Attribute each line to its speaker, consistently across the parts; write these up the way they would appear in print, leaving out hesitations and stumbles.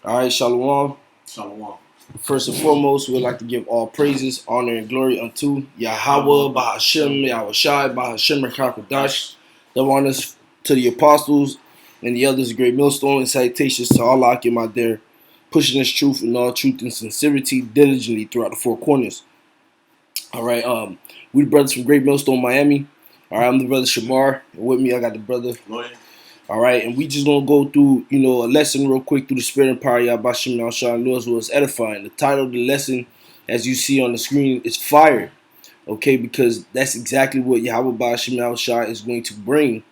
Speaker 1: All right, Shalom.
Speaker 2: Shalom.
Speaker 1: First and foremost, we'd like to give all praises, honor, and glory unto Yahweh, Bahashem, Yahushai, Bahashem, Rakakadash, the honors to the apostles and the others, great millstone, and salutations to Allah, out there, pushing this truth in all truth and sincerity diligently throughout the four corners. All right, we the brothers from Great Millstone, Miami. All right, I'm the brother Shamar, and with me I got the brother
Speaker 2: Lloyd.
Speaker 1: all right, and we just gonna go through, a lesson real quick through the spirit and power of Yahbashim Al Know as well as edifying. The title of the lesson, as you see on the screen, is fire. Okay, because that's exactly what Yahweh Bashim Al Shah is going to bring,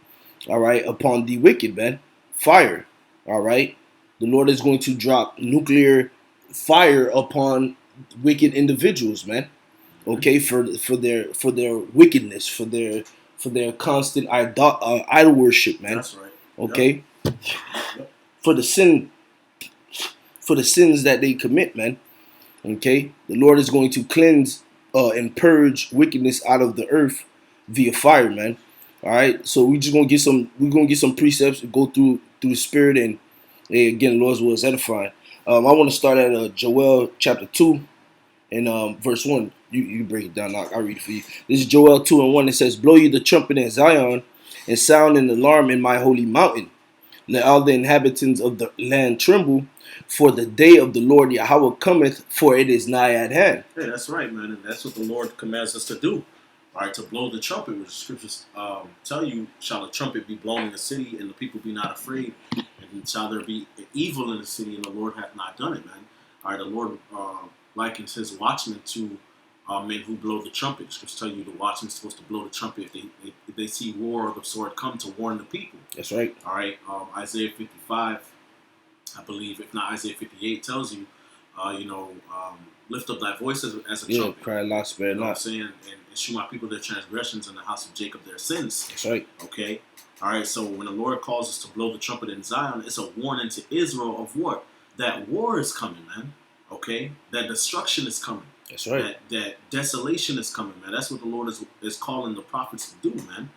Speaker 1: all right, upon the wicked, man. Fire. All right. The Lord is going to drop nuclear fire upon wicked individuals, man. Okay, for their wickedness, for their constant idol worship, man.
Speaker 2: That's right.
Speaker 1: Okay, for the sins that they commit, man. Okay, the Lord is going to cleanse and purge wickedness out of the earth via fire, man. All right, so we're gonna get some precepts and go through the spirit, and again, the Lord's will is edifying. I want to start at Joel chapter 2 and verse 1. You break it down. I'll read it for you. This is Joel 2 and 1. It says, "Blow you the trumpet in Zion, and sound an alarm in my holy mountain. Let all the inhabitants of the land tremble, for the day of the Lord Yahweh cometh, for it is nigh at hand."
Speaker 2: Yeah, that's right, man. And that's what the Lord commands us to do. All right, to blow the trumpet, which the scriptures tell you, shall a trumpet be blown in the city, and the people be not afraid, and shall there be evil in the city, and the Lord hath not done it, man. All right, the Lord likens his watchmen to men who blow the trumpet. Scriptures tell you the watchman's supposed to blow the trumpet if they see war or the sword come to warn the people.
Speaker 1: That's right.
Speaker 2: All right, Isaiah 55, I believe, if not Isaiah 58, tells you, lift up thy voice as a trumpet.
Speaker 1: Cry loud, spare
Speaker 2: You know what I'm
Speaker 1: not.
Speaker 2: saying? And shew my people their transgressions and the house of Jacob their sins.
Speaker 1: That's right.
Speaker 2: Okay? All right, so when the Lord calls us to blow the trumpet in Zion, it's a warning to Israel of what? That war is coming, man. Okay? That destruction is coming.
Speaker 1: That's right.
Speaker 2: That desolation is coming, man. That's what the Lord is calling the prophets to do, man.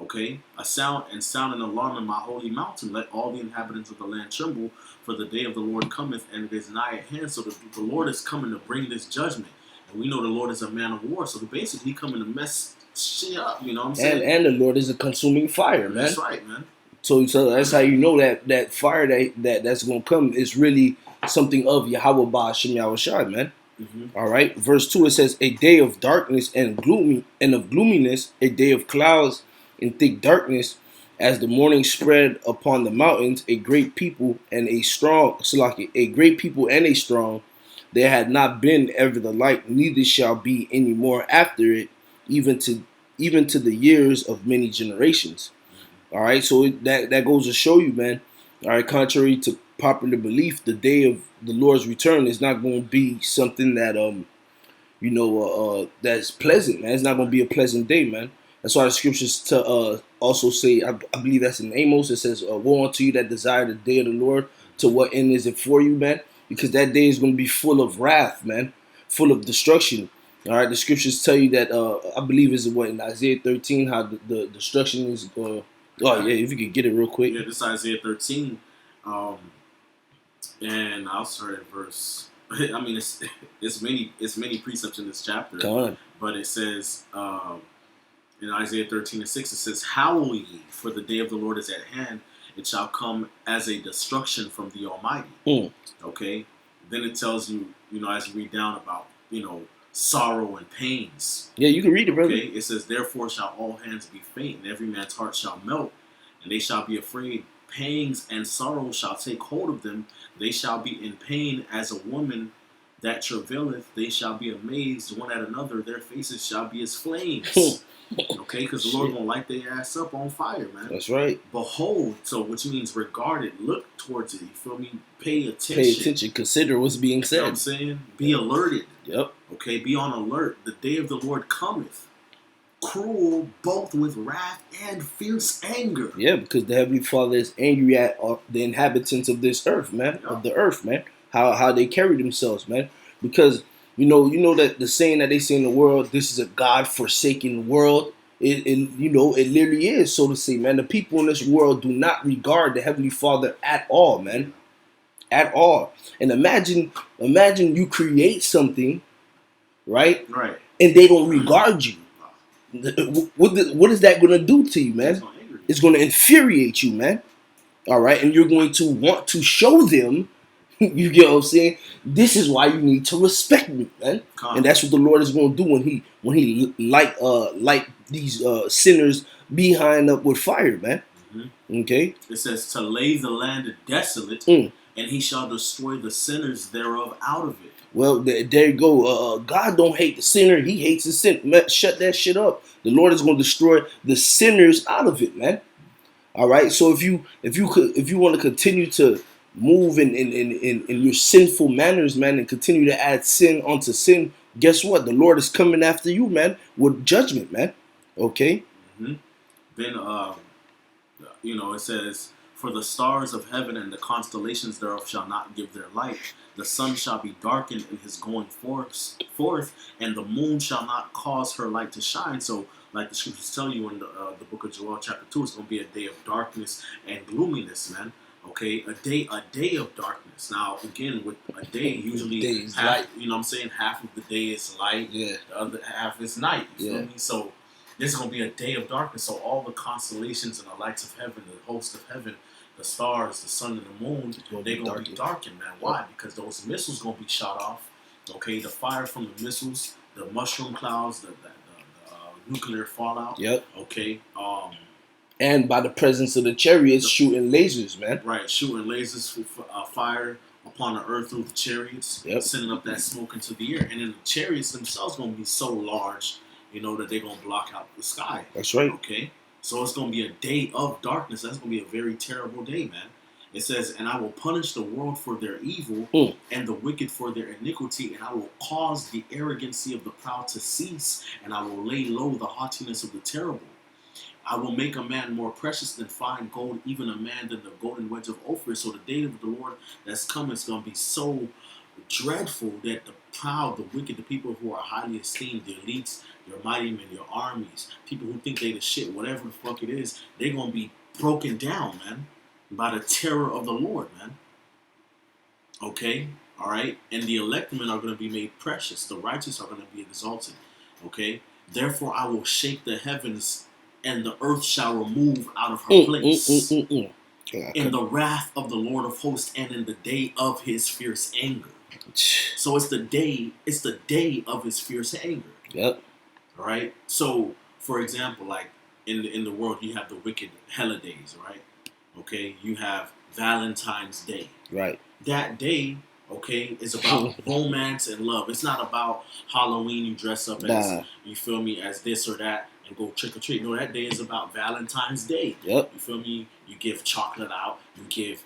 Speaker 2: Okay? Sound an alarm in my holy mountain. Let all the inhabitants of the land tremble, for the day of the Lord cometh, and it is nigh at hand. So the Lord is coming to bring this judgment. And we know the Lord is a man of war. So basically, he coming to mess shit up, you know what I'm saying?
Speaker 1: And the Lord is a consuming fire, man.
Speaker 2: That's right, man.
Speaker 1: So that's how you know that fire that's gonna come is really something of Yahweh Ba'ashem Yahushai, man.
Speaker 2: Mm-hmm.
Speaker 1: All right. Verse 2, it says, "A day of darkness and of gloominess, a day of clouds and thick darkness, as the morning spread upon the mountains, a great people and a strong, there had not been ever the like, neither shall be any more after it, even to the years of many generations." All right, so that goes to show you, man. All right, contrary to popular belief, the day of the Lord's return is not going to be something that that's pleasant, man. It's not going to be a pleasant day, man. That's why the scriptures to also say, I believe that's in Amos. It says, "Woe unto you that desire the day of the Lord. To what end is it for you, man? Because that day is going to be full of wrath, man, full of destruction." All right, the scriptures tell you that I believe is what in Isaiah 13 how the destruction is. Oh yeah, if you could get it real quick.
Speaker 2: Yeah, this is Isaiah 13, and I'll start at verse. I mean, it's many precepts in this chapter,
Speaker 1: Come on.
Speaker 2: but it says in Isaiah 13 and 6, it says, "Howl ye, for the day of the Lord is at hand; it shall come as a destruction from the Almighty." Okay, then it tells you, as you read down about sorrow and pains.
Speaker 1: Yeah, you can read it, brother.
Speaker 2: Okay, it says, "Therefore shall all hands be faint, and every man's heart shall melt, and they shall be afraid. Pangs and sorrow shall take hold of them. They shall be in pain as a woman that travaileth. They shall be amazed one at another. Their faces shall be as flames." Okay, because the Lord gonna light their ass up on fire, man.
Speaker 1: That's right.
Speaker 2: Behold, so which means regard it, look towards it. You feel me? Pay attention.
Speaker 1: Pay attention. Consider what's being said.
Speaker 2: You know what I'm saying? Be alerted.
Speaker 1: Yep.
Speaker 2: Okay, be on alert. The day of the Lord cometh, cruel, both with wrath and fierce anger.
Speaker 1: Yeah, because the Heavenly Father is angry at the inhabitants of this earth, man.
Speaker 2: Yep.
Speaker 1: Of the earth, man. How they carry themselves, man. Because you know that the saying that they say in the world, this is a God-forsaken world. It literally is, so to say, man. The people in this world do not regard the Heavenly Father at all, man. at all. And imagine you create something, right?
Speaker 2: Right.
Speaker 1: And they don't regard you. What is that gonna do to you,
Speaker 2: It's
Speaker 1: man?
Speaker 2: gonna anger you.
Speaker 1: It's gonna infuriate you, man. All right, and you're going to want to show them. You get what I'm saying? This is why you need to respect me, man. And that's what the Lord is going to do when he light these sinners behind up with fire, man.
Speaker 2: Mm-hmm.
Speaker 1: Okay.
Speaker 2: It says to lay the land desolate,
Speaker 1: and
Speaker 2: he shall destroy the sinners thereof out of it.
Speaker 1: Well, there you go. God don't hate the sinner; He hates the sin. Man, shut that shit up. The Lord is going to destroy the sinners out of it, man. All right. So if you want to continue to move in your sinful manners, man, and continue to add sin onto sin, guess what? The Lord is coming after you, man, with judgment, man. Okay.
Speaker 2: Mm-hmm. Then it says, for the stars of heaven and the constellations thereof shall not give their light. The sun shall be darkened in his going forth, and the moon shall not cause her light to shine. So, like the scriptures tell you in the book of Joel, chapter 2, it's going to be a day of darkness and gloominess, man. Okay, a day of darkness. Now, again, with a day, usually half, half of the day is light, the other half is night. You feel me? So this is going to be a day of darkness. So all the constellations and the lights of heaven, the host of heaven, the stars, the sun, and the moon, they're going to be darkened, man. Why? Because those missiles going to be shot off. Okay, the fire from the missiles, the mushroom clouds, the nuclear fallout.
Speaker 1: Yep.
Speaker 2: Okay.
Speaker 1: And by the presence of the chariots shooting lasers, man.
Speaker 2: Right, shooting lasers, fire upon the earth through the chariots, sending up that smoke into the air. And then the chariots themselves going to be so large, that they're going to block out the sky.
Speaker 1: That's right.
Speaker 2: Okay? So it's going to be a day of darkness. That's going to be a very terrible day, man. It says, and I will punish the world for their evil and the wicked for their iniquity, and I will cause the arrogancy of the proud to cease, and I will lay low the haughtiness of the terrible. I will make a man more precious than fine gold, even a man than the golden wedge of Ophir. So the day of the Lord that's coming is going to be so dreadful that the proud, the wicked, the people who are highly esteemed, the elites, your mighty men, your armies, people who think they the shit, whatever the fuck it is, they're going to be broken down, man, by the terror of the Lord, man. Okay? All right? And the elect men are going to be made precious. The righteous are going to be exalted. Okay? Therefore, I will shake the heavens, and the earth shall remove out of her place in the wrath of the Lord of hosts and in the day of his fierce anger. So it's the day of his fierce anger.
Speaker 1: Yep.
Speaker 2: All right. So, for example, like in the world, you have the wicked holidays, right? Okay. You have Valentine's Day.
Speaker 1: Right.
Speaker 2: That day, okay, is about romance and love. It's not about Halloween. You dress up as you feel me as this or that and go trick or treat. No, that day is about Valentine's Day.
Speaker 1: Yep.
Speaker 2: You feel me? You give chocolate out. You give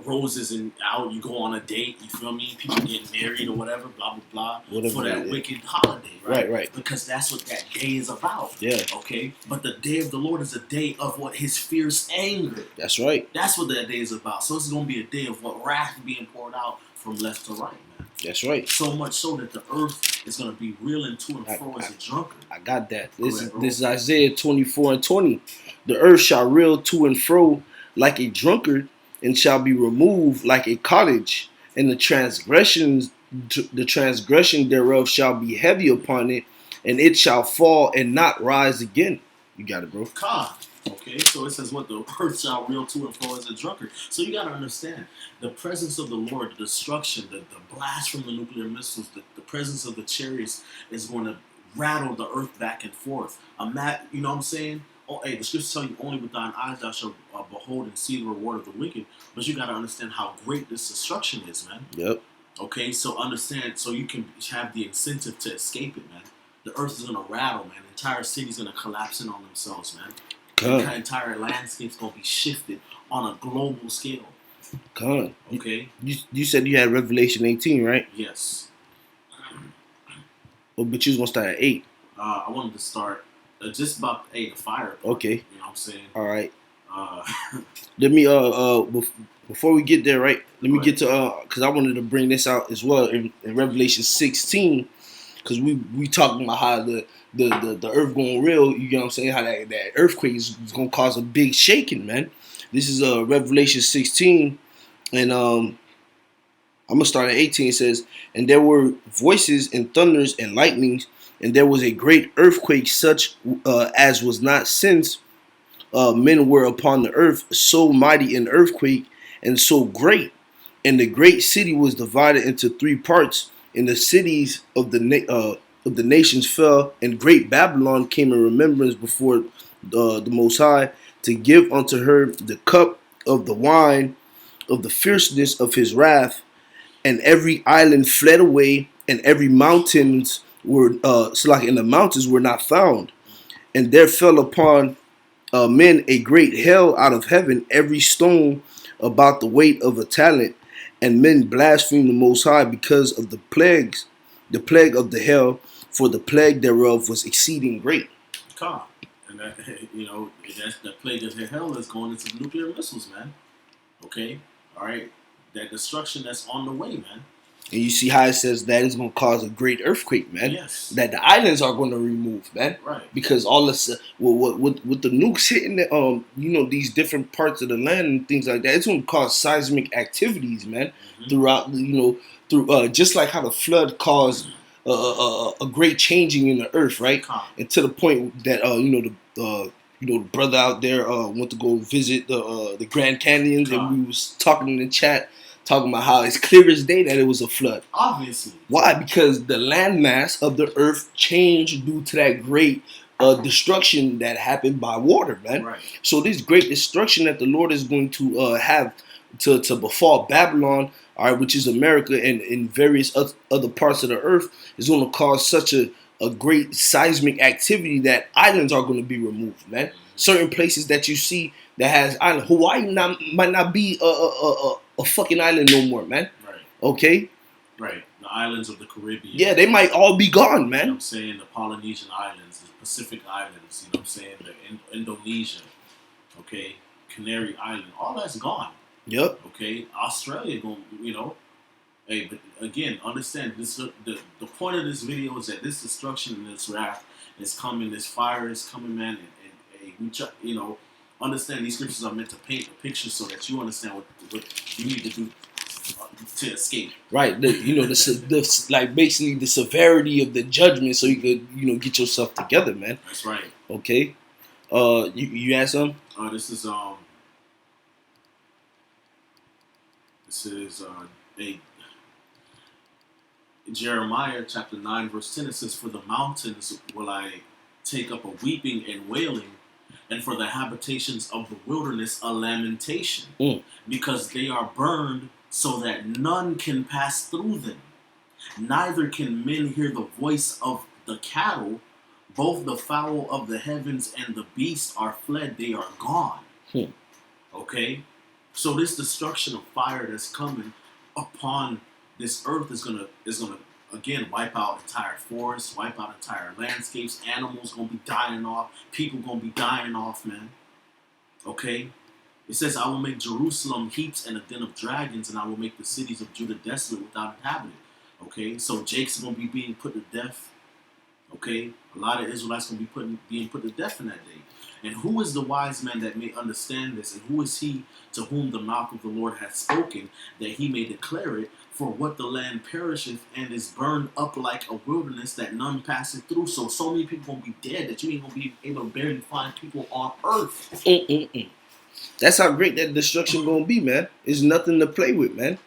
Speaker 2: roses and out. You go on a date. You feel me? People get married or whatever. Blah blah blah. For that wicked holiday, right?
Speaker 1: Right.
Speaker 2: Because that's what that day is about.
Speaker 1: Yeah.
Speaker 2: Okay. But the day of the Lord is a day of what his fierce anger.
Speaker 1: That's right.
Speaker 2: That's what that day is about. So it's going to be a day of what wrath being poured out from left to right, man.
Speaker 1: That's right.
Speaker 2: So much so that the earth is going to be reeling to and fro as a drunkard.
Speaker 1: I got that. This is Isaiah 24:20. The earth shall reel to and fro like a drunkard, and shall be removed like a cottage, and the transgression thereof shall be heavy upon it, and it shall fall and not rise again. You got it, bro.
Speaker 2: God. Okay, so it says what the earth shall reel to and fro as a drunkard. So you got to understand the presence of the Lord, the destruction, the blast from the nuclear missiles, the presence of the chariots is going to rattle the earth back and forth. You know what I'm saying? Oh, hey, the scriptures tell you only with thine eyes thou shalt behold and see the reward of the wicked. But you got to understand how great this destruction is, man.
Speaker 1: Yep.
Speaker 2: Okay, so understand, so you can have the incentive to escape it, man. The earth is going to rattle, man. The entire city's going to collapse in on themselves, man. The entire landscape's going to be shifted on a global scale. Okay?
Speaker 1: You said you had Revelation 18, right?
Speaker 2: Yes.
Speaker 1: Oh, but you was going to start at 8.
Speaker 2: I wanted to start just about the fire part.
Speaker 1: Okay.
Speaker 2: You know what I'm saying?
Speaker 1: All right. Let me before we get there, right? Let me get to because I wanted to bring this out as well in Revelation 16, because we talking about how the earth going real. You know what I'm saying? How that earthquake is going to cause a big shaking, man. This is Revelation 16, And I'm gonna start at 18. It says, and there were voices and thunders and lightnings, and there was a great earthquake, such as was not since men were upon the earth, so mighty an earthquake and so great. And the great city was divided into three parts, and the cities of the nations fell, and great Babylon came in remembrance before the Most High, to give unto her the cup of the wine of the fierceness of his wrath. And every island fled away, and every mountains were so like in the mountains were not found. And there fell upon men a great hail out of heaven, every stone about the weight of a talent. And men blasphemed the Most High because of the plagues, the plague of the hail, for the plague thereof was exceeding great.
Speaker 2: Calm. And that, that's the plague of hell is going into nuclear missiles, man. Okay? All right? That destruction that's on the way, man.
Speaker 1: And you see how it says that is going to cause a great earthquake, man.
Speaker 2: Yes.
Speaker 1: That the islands are going to remove, man.
Speaker 2: Right.
Speaker 1: Because all this, with the nukes hitting, these different parts of the land and things like that, it's going to cause seismic activities, man. Mm-hmm. Throughout, just like how the flood caused a great changing in the earth, right? And to the point that the brother out there went to go visit the Grand Canyons, and we was talking in the chat, talking about how it's clear as day that it was a flood.
Speaker 2: Obviously.
Speaker 1: Why? Because the landmass of the earth changed due to that great destruction that happened by water, man.
Speaker 2: Right.
Speaker 1: So this great destruction that the Lord is going to have to befall Babylon, all right, which is America, and in various other parts of the earth, is going to cause such a great seismic activity that islands are going to be removed, man. Certain places that you see that has island, Hawaii might not be a fucking island no more, man.
Speaker 2: Right.
Speaker 1: Okay.
Speaker 2: Right. The islands of the Caribbean.
Speaker 1: Yeah, they might all be gone, man.
Speaker 2: You know what I'm saying? The Polynesian Islands, the Pacific Islands, you know what I'm saying? The Indonesia, okay? Canary Island, all that's gone.
Speaker 1: Yep.
Speaker 2: Okay? Australia going, Hey, but again, understand this. The point of this video is that this destruction and this wrath is coming. This fire is coming, man. And understand these scriptures are meant to paint a picture so that you understand what you need to do to escape.
Speaker 1: Right. Basically the severity of the judgment, so you could get yourself together, man.
Speaker 2: That's right.
Speaker 1: Okay. You had some?
Speaker 2: This is a Jeremiah chapter 9 verse 10. It says, "For the mountains will I take up a weeping and wailing, and for the habitations of the wilderness a lamentation, because they are burned so that none can pass through them. Neither can men hear the voice of the cattle. Both the fowl of the heavens and the beast are fled; they are gone." Okay? So this destruction of fire that's coming upon this earth is gonna again wipe out entire forests, wipe out entire landscapes. Animals gonna be dying off. People gonna be dying off, man. Okay? It says, "I will make Jerusalem heaps and a den of dragons, and I will make the cities of Judah desolate without inhabitant." Okay? So Jake's gonna be being put to death. Okay? A lot of Israelites gonna be being put to death in that day. And who is the wise man that may understand this? And who is he to whom the mouth of the Lord hath spoken, that he may declare it? For what the land perisheth and is burned up like a wilderness, that none passeth through. So many people gonna be dead that you ain't gonna be able to barely find people on earth.
Speaker 1: That's how great that destruction gonna be, man. It's nothing to play with, man.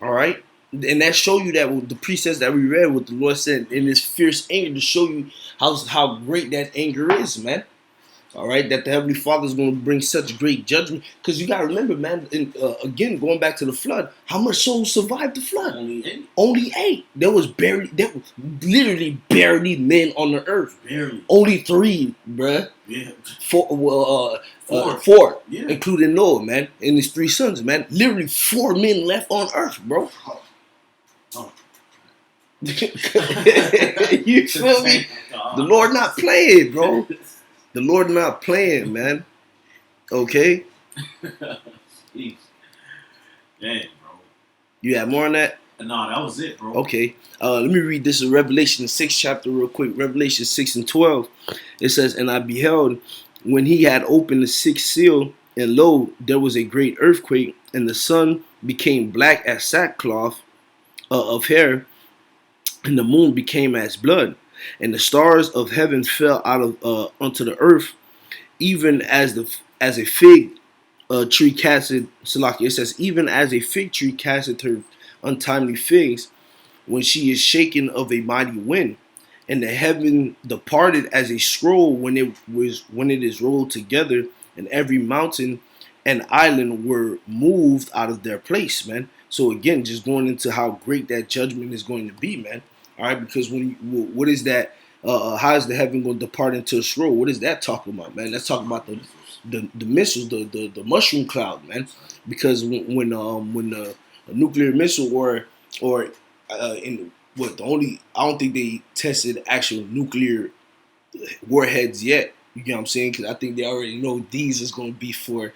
Speaker 1: All right. And that show you that with the precepts that we read, what the Lord said in His fierce anger, to show you how great that anger is, man. All right, that the Heavenly Father is going to bring such great judgment. Because you got to remember, man, again, going back to the flood, how much souls survived the flood? Only 8. There was literally barely men on the earth.
Speaker 2: Barely.
Speaker 1: Only 3, bruh.
Speaker 2: Yeah.
Speaker 1: 4,
Speaker 2: yeah.
Speaker 1: Including Noah, man, and his 3 sons, man. Literally 4 men left on earth, bro. You feel me? The Lord not playing, bro. The Lord not playing, man. Okay?
Speaker 2: Dang, bro.
Speaker 1: You have more on that?
Speaker 2: No, that was it, bro.
Speaker 1: Okay. Let me read this in Revelation 6 chapter real quick. Revelation 6 and 12. It says, "And I beheld when he had opened the 6th seal, and lo, there was a great earthquake, and the sun became black as sackcloth of hair, and the moon became as blood, and the stars of heaven fell out of onto the earth, even as a fig tree casteth. Salaki, it says, even as a fig tree casteth her untimely figs when she is shaken of a mighty wind, and the heaven departed as a scroll when it is rolled together, and every mountain and island were moved out of their place, man. So again, just going into how great that judgment is going to be, man. All right, because what is that? How is the heaven going to depart into a scroll? What is that talking about, man? That's talking about the missiles, the mushroom cloud, man. Because when a nuclear missile or in what the only I don't think they tested actual nuclear warheads yet. You get what I'm saying? Because I think they already know these is going to be for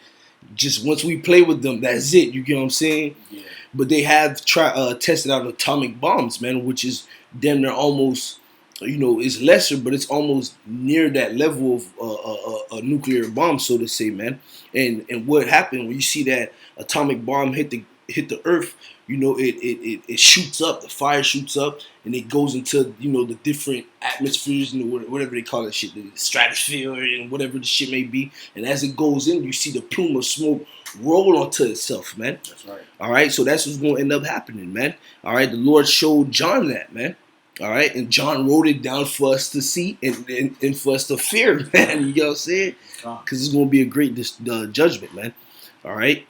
Speaker 1: just once we play with them, that's it. You get what I'm saying?
Speaker 2: Yeah.
Speaker 1: But they have tested out atomic bombs, man, which is damn near almost, it's lesser, but it's almost near that level of a nuclear bomb, so to say, man. And what happened when you see that atomic bomb hit the earth? It shoots up, the fire shoots up, and it goes into the different atmospheres, whatever they call that shit, the stratosphere and whatever the shit may be. And as it goes in, you see the plume of smoke roll onto itself, man.
Speaker 2: That's right.
Speaker 1: All right, so that's what's going to end up happening, man. All right, the Lord showed John that, man. All right, and John wrote it down for us to see and for us to fear, man. You know what I'm saying? Because it's going to be a great judgment, man. All right.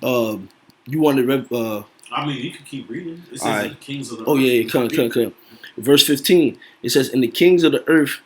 Speaker 1: You want to
Speaker 2: I mean, you can keep reading. It says
Speaker 1: right.
Speaker 2: the kings of the
Speaker 1: Oh,
Speaker 2: earth.
Speaker 1: yeah, come. Verse 15, it says, and the kings of the earth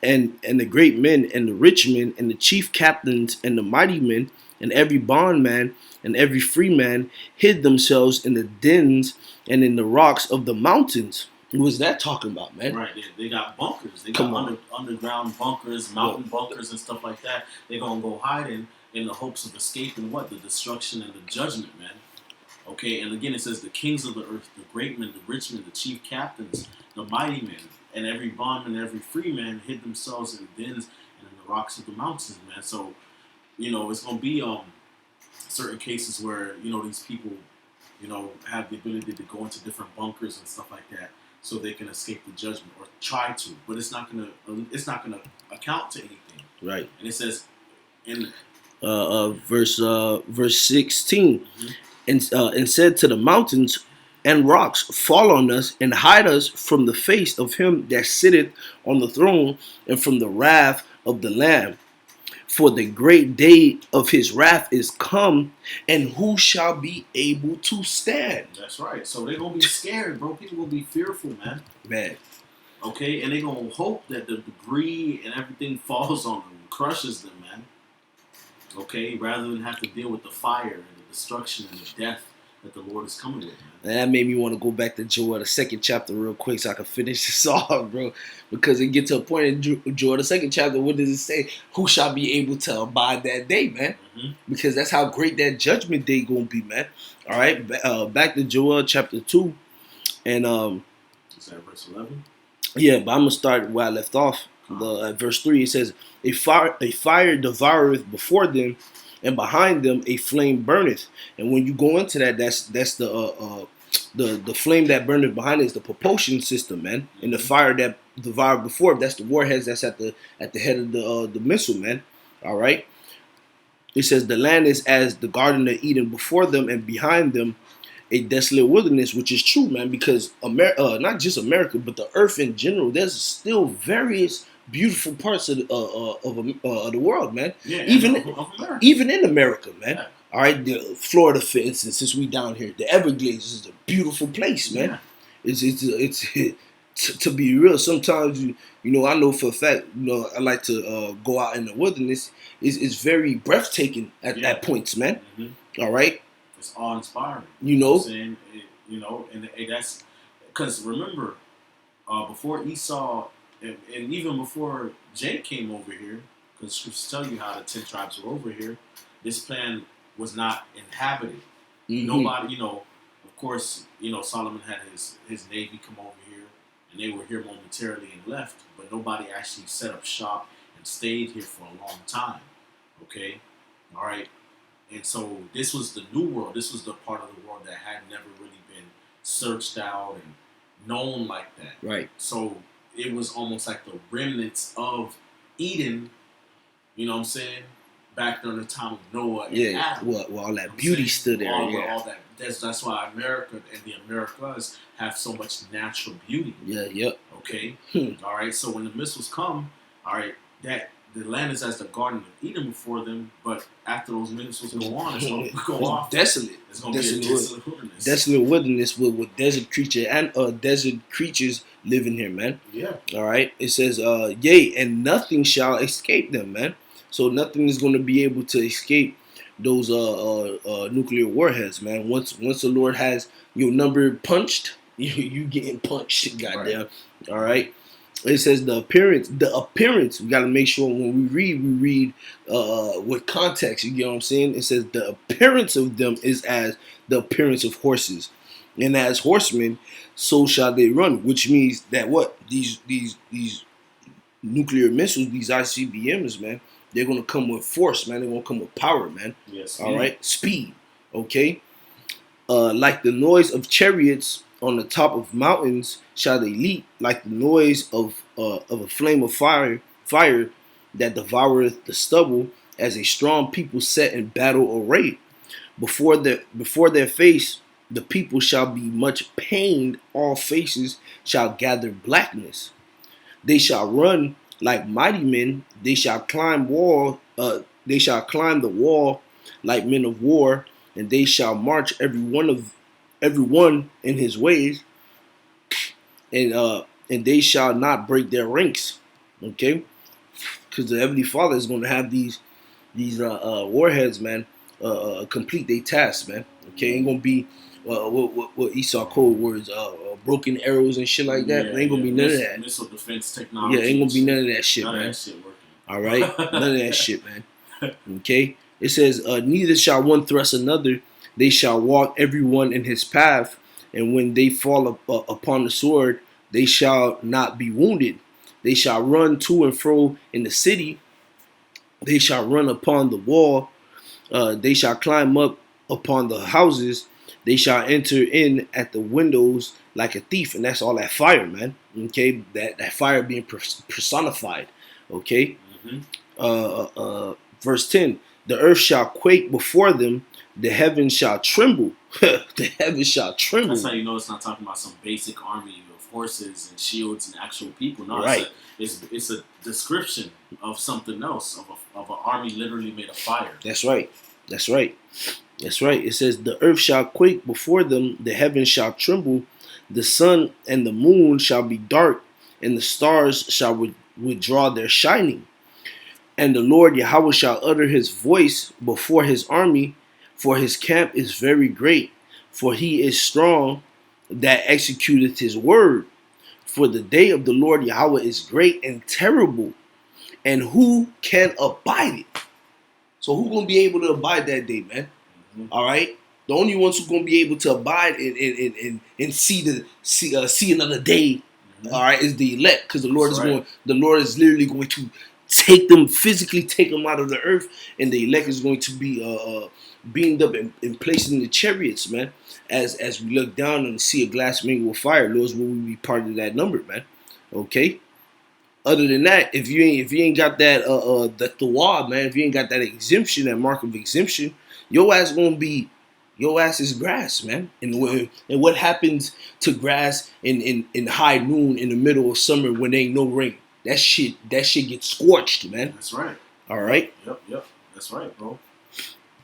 Speaker 1: and the great men and the rich men and the chief captains and the mighty men and every bondman and every free man hid themselves in the dens and in the rocks of the mountains. What was that talking about, man?
Speaker 2: Right, they got bunkers. They got underground bunkers, mountain bunkers, and stuff like that. They're going to go hiding in the hopes of escaping what? The destruction and the judgment, man. Okay, and again it says the kings of the earth, the great men, the rich men, the chief captains, the mighty men, and every bondman and every free man hid themselves in dens and in the rocks of the mountains, man. So, it's going to be certain cases where, these people, have the ability to go into different bunkers and stuff like that so they can escape the judgment or try to, but it's not going to account to anything.
Speaker 1: Right.
Speaker 2: And it says in
Speaker 1: verse 16,
Speaker 2: mm-hmm.
Speaker 1: And said to the mountains and rocks, fall on us and hide us from the face of him that sitteth on the throne and from the wrath of the Lamb. For the great day of his wrath is come, and who shall be able to stand?
Speaker 2: That's right. So they're going to be scared, bro. People will be fearful, man.
Speaker 1: Man.
Speaker 2: Okay? And they're going to hope that the debris and everything falls on them and crushes them, man. Okay? Rather than have to deal with the fire and the destruction and the death that the Lord is coming with, man.
Speaker 1: And that made me want to go back to Joel, the second chapter, real quick so I can finish this off, bro. Because it gets to a point in Joel, the second chapter, what does it say? Who shall be able to abide that day, man?
Speaker 2: Mm-hmm.
Speaker 1: Because that's how great that judgment day going to be, man. All right, back to Joel chapter 2. And,
Speaker 2: is that verse 11?
Speaker 1: Yeah, but I'm going to start where I left off. At verse 3, it says, a fire devoureth before them, and behind them a flame burneth. And when you go into that, that's the flame that burneth behind it is the propulsion system, man. And the fire that devoured before, that's the warheads that's at the head of the missile, man. All right. It says the land is as the Garden of Eden before them, and behind them a desolate wilderness, which is true, man. Because not just America, but the earth in general, there's still various beautiful parts of the world, man.
Speaker 2: Yeah,
Speaker 1: even in America, man.
Speaker 2: Yeah.
Speaker 1: All right, Florida, for instance, since we down here, the Everglades is a beautiful place, man. Yeah. It's to be real. Sometimes I know for a fact, I like to go out in the wilderness. It's very breathtaking at points, man.
Speaker 2: Mm-hmm.
Speaker 1: All right,
Speaker 2: it's awe-inspiring.
Speaker 1: And
Speaker 2: that's because remember, before Esau. And even before Jake came over here, because scriptures tell you how the 10 tribes were over here, this plan was not inhabited. Mm-hmm. Nobody, of course, Solomon had his navy come over here, and they were here momentarily and left, but nobody actually set up shop and stayed here for a long time. Okay? All right? And so this was the new world. This was the part of searched out and known like that.
Speaker 1: Right.
Speaker 2: So it was almost like the remnants of Eden, you know what I'm saying, back during the time of Noah and
Speaker 1: Yeah.
Speaker 2: Adam.
Speaker 1: Well, all
Speaker 2: You know
Speaker 1: that
Speaker 2: what I'm
Speaker 1: beauty
Speaker 2: saying?
Speaker 1: stood there. Yeah.
Speaker 2: All that. That's why America and the Americas have so much natural beauty.
Speaker 1: Yeah. Yep.
Speaker 2: Okay.
Speaker 1: Hmm.
Speaker 2: All right. So when the missiles come, all right, that the land is as the Garden of Eden before them, but after those missiles go on, it's going to go off.
Speaker 1: Desolate.
Speaker 2: It's going to be a desolate wilderness.
Speaker 1: Desolate wilderness with desert creature and desert creatures living here, man.
Speaker 2: Yeah.
Speaker 1: All right. It says, yea, and nothing shall escape them, man. So nothing is going to be able to escape those nuclear warheads, man. Once the Lord has your number punched, you getting punched, goddamn.
Speaker 2: Right.
Speaker 1: All right. It says the appearance. We got to make sure when we read with context. You get what I'm saying? It says the appearance of them is as the appearance of horses, and as horsemen, so shall they run. Which means that what these nuclear missiles, these ICBMs, man, they're gonna come with force, man. They're gonna come with power, man.
Speaker 2: Yes.
Speaker 1: All right, speed. Okay. Like the noise of chariots on the top of mountains shall they leap, like the noise of a flame of fire that devoureth the stubble, as a strong people set in battle array. Before their face, the people shall be much pained. All faces shall gather blackness. They shall run like mighty men. They shall climb wall. They shall climb the wall like men of war, and they shall march every one in his ways, and they shall not break their ranks. Okay, because the Heavenly Father is going to have these warheads, man, complete their task, man. Okay, ain't gonna be what Esau code words, broken arrows and shit like that.
Speaker 2: Yeah,
Speaker 1: Ain't gonna be none of that.
Speaker 2: Missile defense technology.
Speaker 1: Yeah, ain't gonna be none of that shit,
Speaker 2: None
Speaker 1: man.
Speaker 2: of that shit working.
Speaker 1: All right, none of that shit, man. Okay, it says, neither shall one thrust another. They shall walk every one in his path, and when they fall upon the sword, they shall not be wounded. They shall run to and fro in the city. They shall run upon the wall. They shall climb up upon the houses. They shall enter in at the windows like a thief. And that's all that fire, man. Okay, that fire being personified. Okay.
Speaker 2: Mm-hmm.
Speaker 1: Verse 10. The earth shall quake before them. The heavens shall tremble. The heavens shall tremble.
Speaker 2: That's how you know it's not talking about some basic army of horses and shields and actual people. No,
Speaker 1: right.
Speaker 2: It's a description of something else, of an army literally made of fire.
Speaker 1: That's right. That's right. That's right. It says, the earth shall quake before them, the heavens shall tremble, the sun and the moon shall be dark, and the stars shall withdraw their shining. And the Lord Yahweh shall utter his voice before his army, for his camp is very great, for he is strong that executeth his word. For the day of the Lord Yahweh is great and terrible, and who can abide it? So who's gonna be able to abide that day, man? Mm-hmm. All right, the only ones who's gonna be able to abide and see another day, mm-hmm. all right, is the elect, because the Lord the Lord is literally going to physically take them out of the earth, and the elect is going to be beamed up and placed in the chariots, man. As we look down and see a glass mingled with fire, Lord's will we be part of that number, man. Okay. Other than that, if you ain't got that the thawab, man, if you ain't got that exemption, that mark of exemption, your ass is grass, man. And what happens to grass in high noon in the middle of summer when there ain't no rain? That shit gets scorched, man.
Speaker 2: That's right.
Speaker 1: All right.
Speaker 2: Yep. That's right, bro.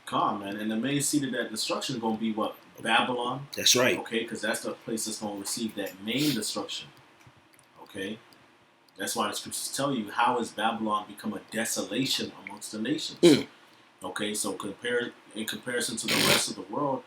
Speaker 2: Calm, man. And the main seat of that destruction is gonna be what? Babylon.
Speaker 1: That's right.
Speaker 2: Okay, because that's the place that's gonna receive that main destruction. Okay. That's why the scriptures tell you, how has Babylon become a desolation amongst the nations? Mm. Okay, so in comparison to the rest of the world,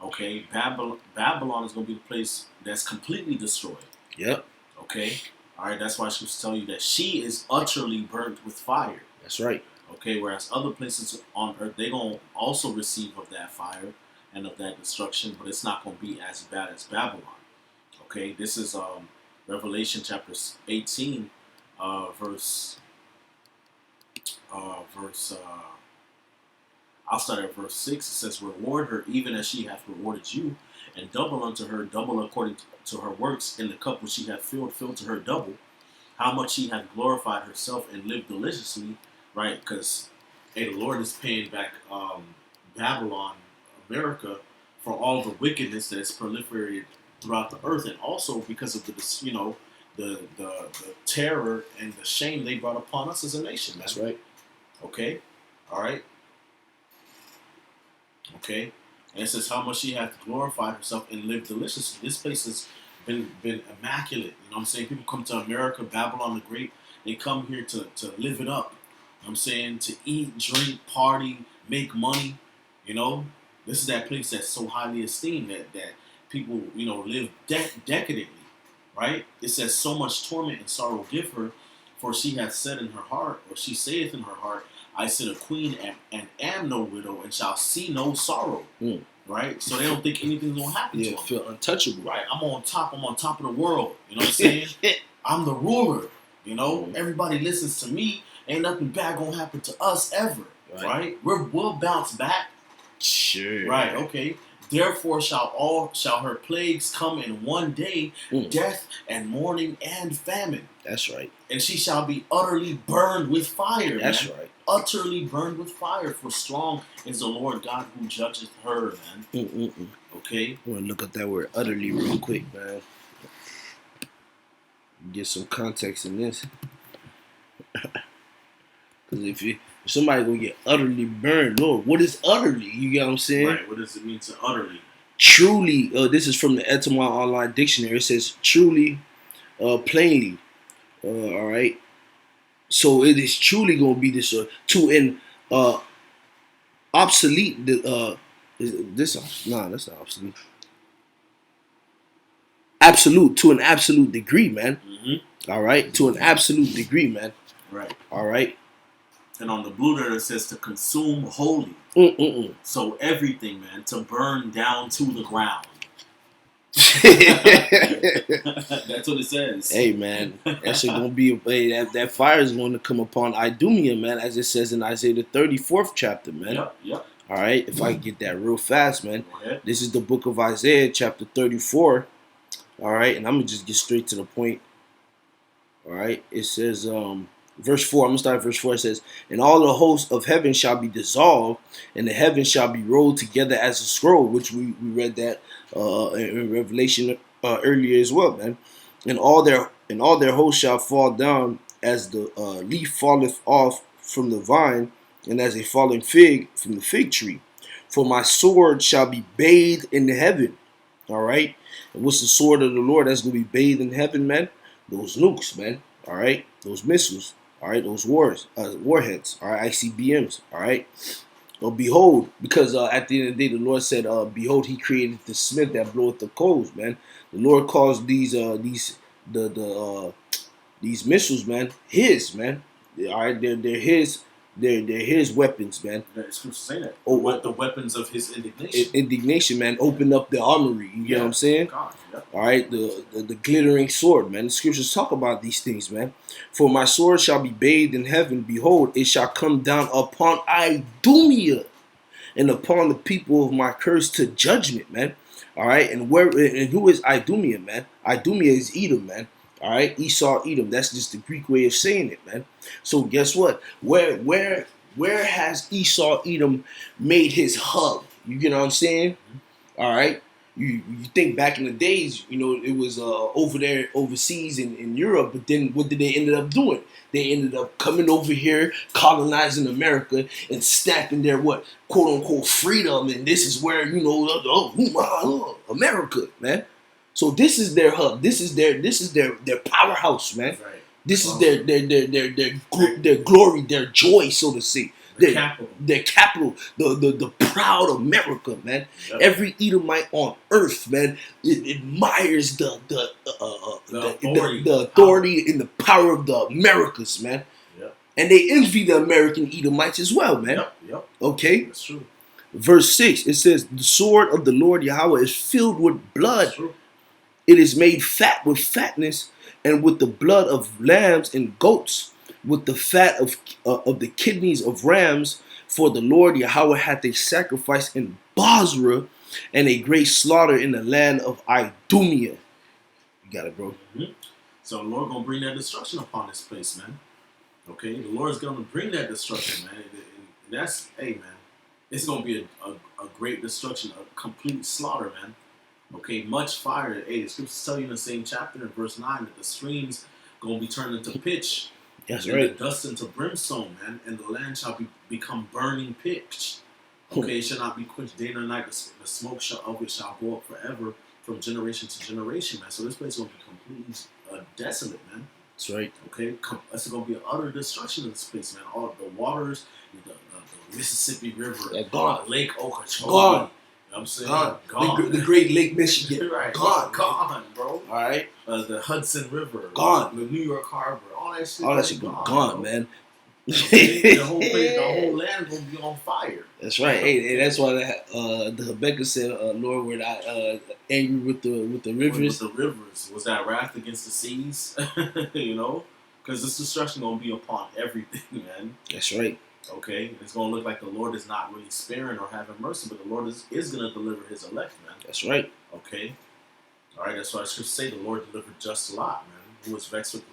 Speaker 2: okay, Babylon is going to be the place that's completely destroyed.
Speaker 1: Yep.
Speaker 2: Okay, all right, that's why scriptures tell you that she is utterly burnt with fire.
Speaker 1: That's right.
Speaker 2: Okay, whereas other places on earth, they're going to also receive of that fire and of that destruction, but it's not going to be as bad as Babylon. Okay, this is Revelation chapter 18, verse. I'll start at verse 6. It says, "Reward her even as she hath rewarded you, and double unto her, double according to her works, in the cup which she hath filled, filled to her double. How much she hath glorified herself and lived deliciously, right? Because hey, the Lord is paying back Babylon, America, for all the wickedness that is proliferated throughout the earth, and also because of the the terror and the shame they brought upon us as a nation.
Speaker 1: That's right.
Speaker 2: Okay, all right, okay. And it says how much she hath glorified herself and lived deliciously. This place has been immaculate. You know what I'm saying? People come to America, Babylon the Great. They come here to live it up. You know what I'm saying? To eat, drink, party, make money. You know, this is that place that's so highly esteemed that people, live decadently, right? It says so much torment and sorrow give her, for she hath said in her heart, or she saith in her heart, I sit a queen and am no widow and shall see no sorrow. Right? So they don't think anything's gonna happen to them.
Speaker 1: Feel untouchable.
Speaker 2: Right. I'm on top of the world. You know what I'm saying? I'm the ruler. Everybody listens to me. Ain't nothing bad gonna happen to us ever. Right? We'll bounce back.
Speaker 1: Sure.
Speaker 2: Right, okay. Therefore shall her plagues come in one day, death and mourning and famine.
Speaker 1: That's right.
Speaker 2: And she shall be utterly burned with fire.
Speaker 1: That's
Speaker 2: man.
Speaker 1: right.
Speaker 2: Utterly burned with fire, for strong is the Lord God who judgeth her, man. Okay?
Speaker 1: I want to look at that word utterly real quick, man. Get some context in this. Because if somebody gonna get utterly burned, Lord, what is utterly? You get what I'm saying?
Speaker 2: Right. What does it mean to utterly?
Speaker 1: Truly, this is from the Etymon Online Dictionary. It says truly, plainly. All right. So it is truly gonna be this to an obsolete. Is this? No, that's not obsolete. Absolute, to an absolute degree, man. All right, to an absolute degree, man.
Speaker 2: Right.
Speaker 1: All right.
Speaker 2: And on the blue there it says to consume wholly. So everything, man, to burn down to the ground. That's what it says.
Speaker 1: Hey, man, that shit gonna be that fire is going to come upon Idumea, man, as it says in Isaiah the 34th chapter, man.
Speaker 2: Yep.
Speaker 1: All right, if I can get that real fast, man. This is the book of Isaiah, chapter 34. All right, and I'm gonna just get straight to the point. All right, it says, verse 4. I'm gonna start at verse 4. It says, "And all the hosts of heaven shall be dissolved, and the heavens shall be rolled together as a scroll," which we read that in Revelation earlier as well, man. And all their hosts shall fall down as the leaf falleth off from the vine, and as a falling fig from the fig tree. For my sword shall be bathed in the heaven. All right. And what's the sword of the Lord that's gonna be bathed in heaven, man? Those nukes, man. All right. Those missiles. All right. Those warheads. All right. ICBMs. All right. Well, behold, because at the end of the day, the Lord said, "Behold, He created the smith that bloweth the coals." Man, the Lord calls these missiles, man, His, man. All right, they're His. They're His weapons, man.
Speaker 2: It's supposed to say that. What the weapons of His indignation?
Speaker 1: Indignation, man. Open up the armory. You get what I'm saying?
Speaker 2: God, yeah.
Speaker 1: All right, the glittering sword, man. The scriptures talk about these things, man. For my sword shall be bathed in heaven. Behold, it shall come down upon Idumea and upon the people of my curse to judgment, man. All right, and who is Idumea, man? Idumea is Edom, man. All right, Esau, Edom. That's just the Greek way of saying it, man. So guess what? Where has Esau, Edom made his hub? You get what I'm saying? All right. You think back in the days, it was over there overseas in Europe, but then what did they end up doing? They ended up coming over here, colonizing America, and snapping their quote unquote freedom. And this is where America, man. So this is their hub. This is their powerhouse, man.
Speaker 2: Right.
Speaker 1: This is their glory, their joy, so to say. Their capital, the proud America, man. Yep. Every Edomite on earth, man, it admires the authority and the power of the Americas, man.
Speaker 2: Yep.
Speaker 1: And they envy the American Edomites as well, man.
Speaker 2: Yep.
Speaker 1: Okay?
Speaker 2: That's true.
Speaker 1: Verse 6, it says, "The sword of the Lord Yahweh is filled with blood.
Speaker 2: That's true.
Speaker 1: It is made fat with fatness, and with the blood of lambs and goats, with the fat of the kidneys of rams. For the Lord Yahweh hath a sacrifice in Basra, and a great slaughter in the land of Idumea. You got it, bro.
Speaker 2: Mm-hmm. So the Lord gonna bring that destruction upon this place, man. Okay, the Lord's gonna bring that destruction, man. And that's, hey, man, it's gonna be a great destruction, a complete slaughter, man. Okay, much fire. Hey, the scriptures tell you in the same chapter in verse 9 that the streams gonna be turned into pitch.
Speaker 1: That's
Speaker 2: and
Speaker 1: right.
Speaker 2: the dust into brimstone, man, and the land shall become burning pitch. Okay, it shall not be quenched day nor night. The smoke of it shall go up forever from generation to generation, man. So this place is going to be completely desolate, man.
Speaker 1: That's right.
Speaker 2: Okay, it's going to be an utter destruction of this place, man. All the waters, the Mississippi River,
Speaker 1: gone.
Speaker 2: Lake Okeechobee.
Speaker 1: Gone.
Speaker 2: You know what I'm saying?
Speaker 1: Gone. The Great Lake Michigan.
Speaker 2: Right.
Speaker 1: Gone,
Speaker 2: bro.
Speaker 1: All right.
Speaker 2: The Hudson River.
Speaker 1: Gone.
Speaker 2: The New York Harbor. All that shit
Speaker 1: gone, man.
Speaker 2: The whole land gonna be on fire.
Speaker 1: That's right. Hey, that's why the Habakkuk said, "Lord, we're not angry with the rivers."
Speaker 2: With the rivers, was that wrath against the seas? You know, because this destruction gonna be upon everything, man.
Speaker 1: That's right.
Speaker 2: Okay, it's gonna look like the Lord is not really sparing or having mercy, but the Lord is gonna deliver His elect, man.
Speaker 1: That's right.
Speaker 2: Okay, all right. That's why I should say the Lord delivered just Lot, man, who was vexed with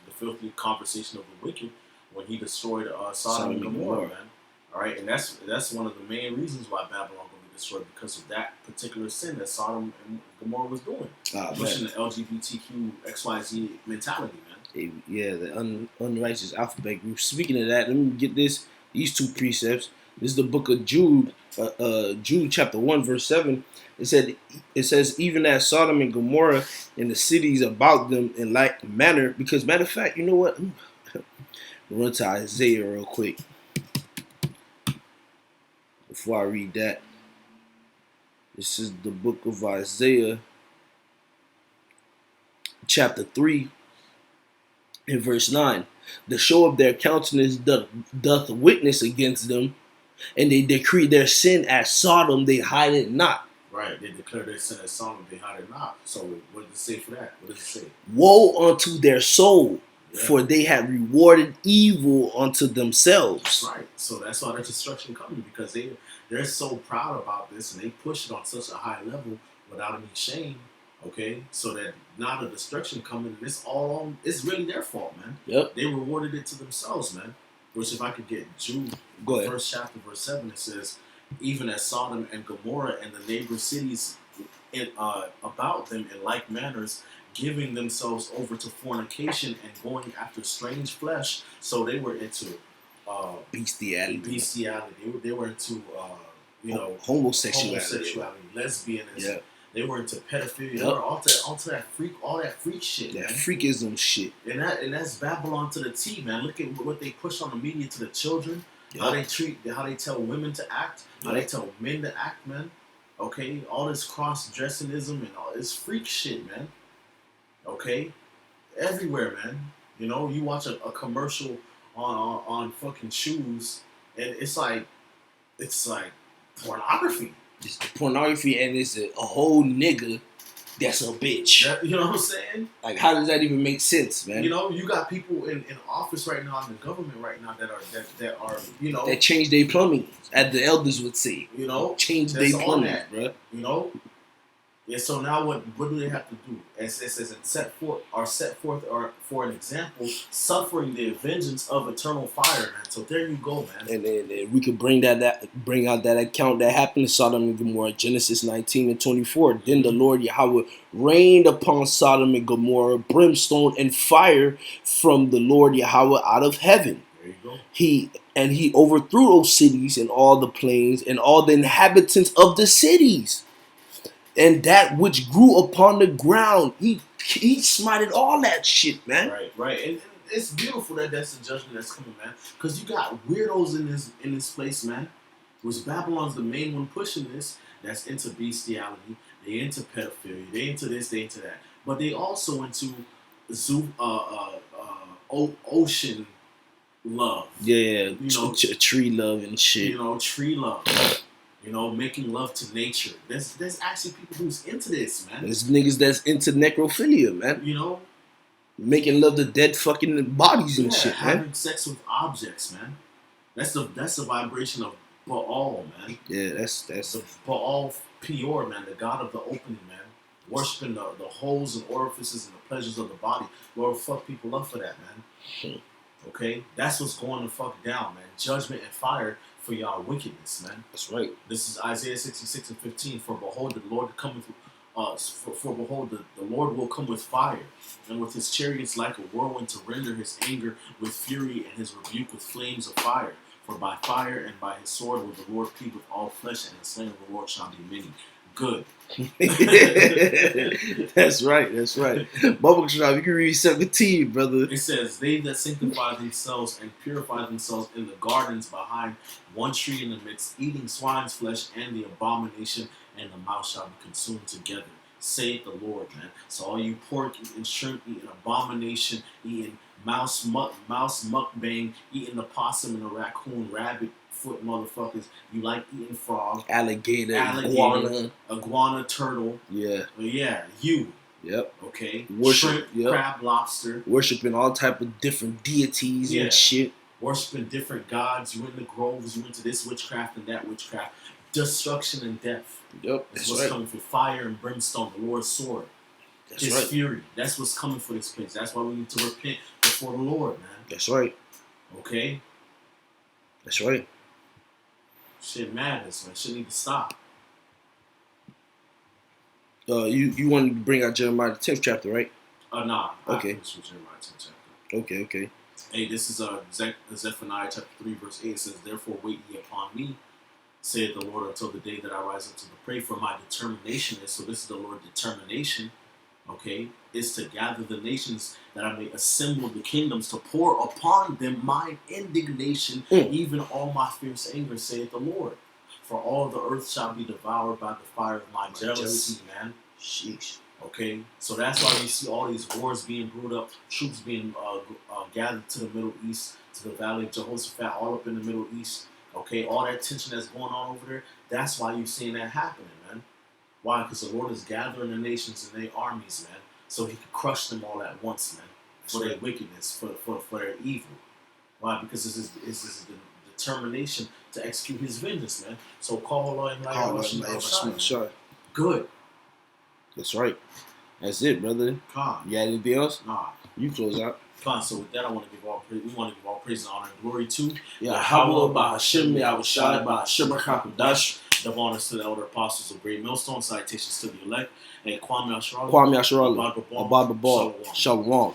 Speaker 2: the filthy conversation of the wicked when he destroyed Sodom and Gomorrah, man. All right, and that's one of the main reasons why Babylon going to be destroyed, because of that particular sin that Sodom and Gomorrah was doing, pushing the LGBTQ XYZ mentality, man.
Speaker 1: Yeah, the unrighteous alphabet group. Speaking of that, let me get these two precepts. This is the book of Jude, Jude chapter 1, verse 7. It says, even as Sodom and Gomorrah and the cities about them in like manner, because matter of fact, you know what? Run to Isaiah real quick before I read that. This is the book of Isaiah, chapter 3, and verse 9. The show of their countenance doth witness against them, and they decree their sin as Sodom, they hide it not.
Speaker 2: Right, they declare their sin as Sodom, they hide it not. So what does it say for that? What does it say?
Speaker 1: Woe unto their soul, for they have rewarded evil unto themselves.
Speaker 2: That's right. So that's why there's destruction coming, because they're so proud about this and they push it on such a high level without any shame. Okay, so that now the destruction coming, it's really their fault, man.
Speaker 1: Yep.
Speaker 2: They rewarded it to themselves, man. Which, if I could get Jude, first chapter, verse 7, it says, even as Sodom and Gomorrah and the neighbor cities about them in like manners, giving themselves over to fornication and going after strange flesh. So they were into
Speaker 1: bestiality.
Speaker 2: They were into
Speaker 1: homosexuality,
Speaker 2: lesbianism.
Speaker 1: Yeah.
Speaker 2: They were into pedophilia. They were onto that freak shit.
Speaker 1: That
Speaker 2: man.
Speaker 1: freakism shit.
Speaker 2: And that's Babylon to the T, man. Look at what they push on the media to the children. Yep. How they tell women to act. How they tell men to act, man. Okay, all this cross-dressingism and all this freak shit, man. Okay, everywhere, man. You know, you watch a commercial on fucking shoes, and it's like pornography.
Speaker 1: It's pornography, and it's a whole nigga that's a bitch.
Speaker 2: You know what I'm saying?
Speaker 1: Like, how does that even make sense, man?
Speaker 2: You know, you got people in office right now, in the government right now, that are you know,
Speaker 1: that change their plumbing, as the elders would say.
Speaker 2: You know,
Speaker 1: change their plumbing, bro.
Speaker 2: You know. Yeah, so now what do they have to do? It says set forth or for an example, suffering the vengeance of eternal fire, man. So there you go, man.
Speaker 1: And we could bring out that account that happened in Sodom and Gomorrah, Genesis 19 and 24. Then the Lord Yahweh rained upon Sodom and Gomorrah brimstone and fire from the Lord Yahweh out of heaven.
Speaker 2: There you go.
Speaker 1: He overthrew those cities and all the plains and all the inhabitants of the cities. And that which grew upon the ground, he smited all that shit, man.
Speaker 2: Right. And it's beautiful that's the judgment that's coming, man. Because you got weirdos in this place, man. Which Babylon's the main one pushing this. That's into bestiality. They into pedophilia. They into this. They into that. But they also into ocean love.
Speaker 1: Yeah. You know, tree love and shit.
Speaker 2: You know, tree love. You know, making love to nature. There's actually people who's into this, man.
Speaker 1: There's niggas that's into necrophilia, man.
Speaker 2: You know,
Speaker 1: making love to dead fucking bodies and shit, man.
Speaker 2: Having sex with objects, man. That's the vibration of Baal, man.
Speaker 1: Yeah, that's
Speaker 2: the Baal Peor, man, the God of the opening, man. Worshiping the holes and orifices and the pleasures of the body. Lord, fuck people up for that, man. Okay? That's what's going to fuck down, man. Judgment and fire for y'all wickedness, man.
Speaker 1: That's right.
Speaker 2: This is Isaiah 66 and 15. For behold, the Lord cometh. For behold, the Lord will come with fire, and with his chariots like a whirlwind, to render his anger with fury and his rebuke with flames of fire. For by fire and by his sword will the Lord plead with all flesh, and the slain of the Lord shall be many. Good.
Speaker 1: That's right. That's right. Bubble Shop, you can read 17, brother.
Speaker 2: It says, they that sanctify themselves and purify themselves in the gardens behind one tree in the midst, eating swine's flesh and the abomination, and the mouth shall be consumed together, saith the Lord, man. So all you pork eating, shrimp eating, abomination eating, mouse mukbang, eating the possum and the raccoon, rabbit foot motherfuckers, you like eating frog,
Speaker 1: Alligator,
Speaker 2: iguana, turtle.
Speaker 1: Yeah.
Speaker 2: Yeah, you.
Speaker 1: Yep.
Speaker 2: Okay.
Speaker 1: Worship,
Speaker 2: Shrimp, crab, lobster.
Speaker 1: Worshiping all type of different deities and shit.
Speaker 2: Worshiping different gods. You in the groves, you into this witchcraft and that witchcraft. Destruction and death.
Speaker 1: Yep.
Speaker 2: That's what's coming for fire and brimstone, the Lord's sword.
Speaker 1: That's
Speaker 2: His
Speaker 1: right.
Speaker 2: fury. That's what's coming for this place. That's why we need to repent before the Lord, man.
Speaker 1: That's right.
Speaker 2: Okay?
Speaker 1: That's right.
Speaker 2: Shit madness, man. Shit need to stop.
Speaker 1: You wanted to bring out Jeremiah the 10th chapter, right?
Speaker 2: Nah.
Speaker 1: Okay.
Speaker 2: Jeremiah 10 chapter.
Speaker 1: Okay.
Speaker 2: Hey, this is Zephaniah chapter 3, verse 8. It says, therefore wait ye upon me, saith the Lord, until the day that I rise up to the prey, for my determination is, so this is the Lord's determination, okay, is to gather the nations, that I may assemble the kingdoms, to pour upon them my indignation, even all my fierce anger, saith the Lord. For all the earth shall be devoured by the fire of my jealousy, man.
Speaker 1: Sheesh.
Speaker 2: Okay, so that's why we see all these wars being brewed up, troops being gathered to the Middle East, to the Valley of Jehoshaphat, all up in the Middle East. Okay, all that tension that's going on over there, that's why you're seeing that happening, man. Why? Because the Lord is gathering the nations and their armies, man, so he can crush them all at once, man, for their wickedness, for their evil. Why? Because this is the determination to execute his vengeance, man. So call on
Speaker 1: Sure.
Speaker 2: Good.
Speaker 1: That's right. That's it, brother.
Speaker 2: Con.
Speaker 1: You got anything else?
Speaker 2: Nah.
Speaker 1: You close out.
Speaker 2: Con. So with that, we want to give all praise and honor and glory to
Speaker 1: Yahweh Bahashim Yahushai Bahashim Hakadash.
Speaker 2: The honors to the elder apostles of Great Millstone, citations to the elect, and Kwame Asharala,
Speaker 1: Kwame Asharala, Abad Babal, Shalom.